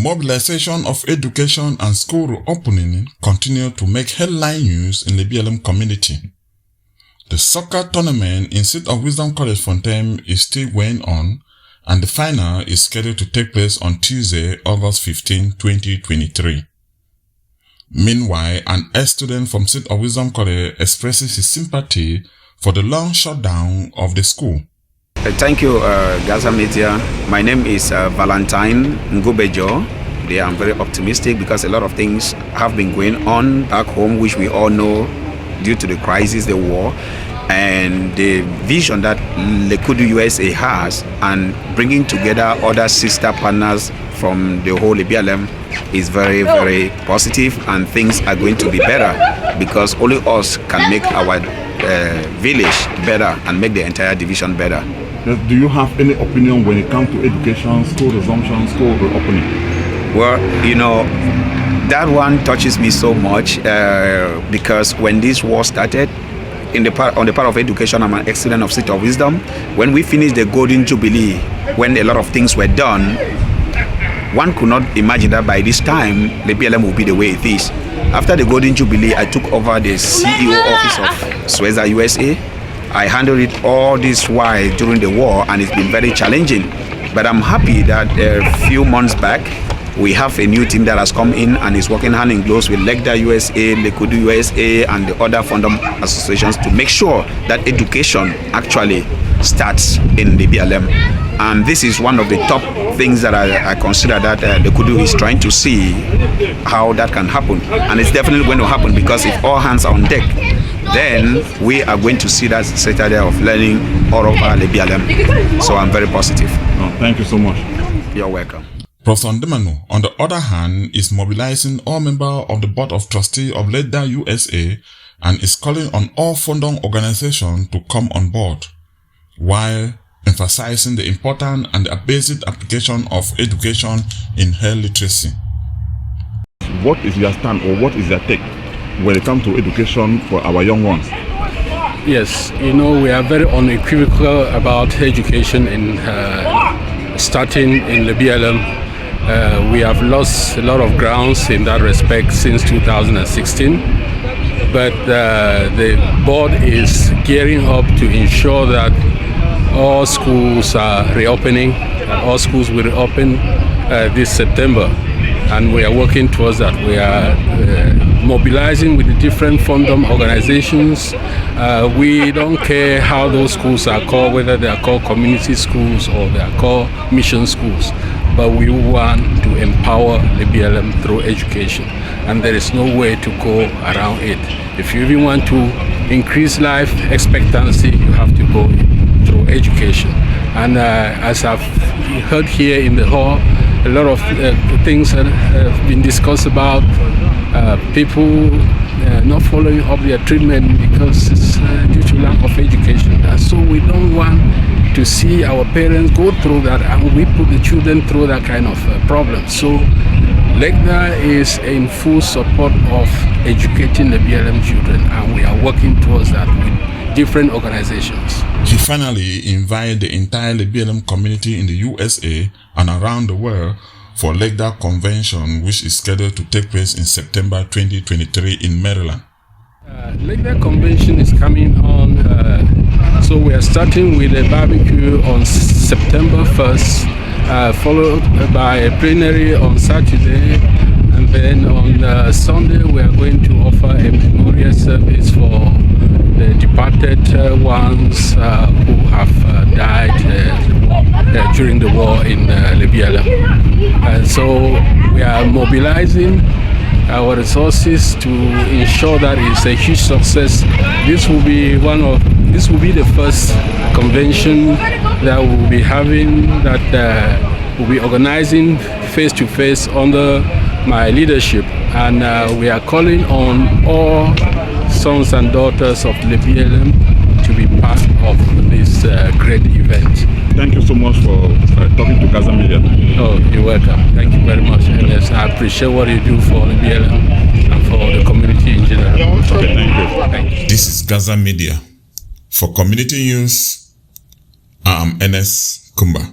Mobilization of education and school reopening continue to make headline news in Lebialem community. The soccer tournament in Seat of Wisdom College Fontaine is still going on, and the final is scheduled to take place on Tuesday, August 15, 2023. Meanwhile, an ex-student from Seat of Wisdom College expresses his sympathy for the long shutdown of the school. Thank you, Gaza Media. My name is Valentine Ngubejo. I'm very optimistic because a lot of things have been going on back home, which we all know due to the crisis, the war, and the vision that Lekudu USA has, and bringing together other sister partners from the whole Lebialem is very, very positive, and things are going to be better because only us can make our village better and make the entire division better. Do you have any opinion when it comes to education, school resumption, school reopening? Well, you know, that one touches me so much because when this war started, on the part of education, I'm an ex-student of Seat of Wisdom. When we finished the Golden Jubilee, when a lot of things were done, one could not imagine that by this time, Lebialem will be the way it is. After the Golden Jubilee, I took over the CEO office of Sueza USA. I handled it all this while during the war, and it's been very challenging. But I'm happy that a few months back, we have a new team that has come in and is working hand in glove with Legda USA, Lekudu USA, and the other fundum associations to make sure that education actually starts in Lebialem. And this is one of the top things that I consider that Lekudu is trying to see how that can happen. And it's definitely going to happen because if all hands are on deck, then we are going to see that citadel of learning all over Lebialem. So I'm very positive. Oh, thank you so much. You're welcome. Professor Ndemanu, on the other hand, is mobilizing all members of the Board of Trustees of Legda USA and is calling on all funding organizations to come on board, while emphasizing the important and the basic application of education in health literacy. What is your stand or what is your take when it comes to education for our young ones? Yes, you know, we are very unequivocal about education in starting in Lebialem. We have lost a lot of grounds in that respect since 2016, but the board is gearing up to ensure that all schools are reopening, all schools will reopen this September, and we are working towards that. We are mobilizing with the different fundum organizations. We don't care how those schools are called, whether they are called community schools or they are called mission schools, but we want to empower Lebialem through education, and there is no way to go around it. If you even want to increase life expectancy, you have to go through education. And as I've heard here in the hall, a lot of things have been discussed about people not following up their treatment because it's due to lack of education. And so we don't want to see our parents go through that, and we put the children through that kind of problem. So Legda is in full support of educating the Lebialem children, and we are working towards that with different organizations. He finally invited the entire Lebialem community in the USA and around the world for Legda Convention, which is scheduled to take place in September 2023 in Maryland. Legda Convention is coming on, so we are starting with a barbecue on September 1st, followed by a plenary on Saturday, and then on Sunday we are going to offer a memorial service for the departed ones who have died during the war in Lebialem. So we are mobilizing our resources to ensure that it's a huge success. This will be the first convention that we'll be having, that we'll be organizing face-to-face under my leadership, and we are calling on all sons and daughters of Lebialem to be part of this great event. Thank you so much for talking to Gaza Media. Oh, you're welcome. Thank you very much. And yes, I appreciate what you do for Lebialem and for the community in general. Okay, thank you. This is Gaza Media. For community news, I'm Enes Kumba.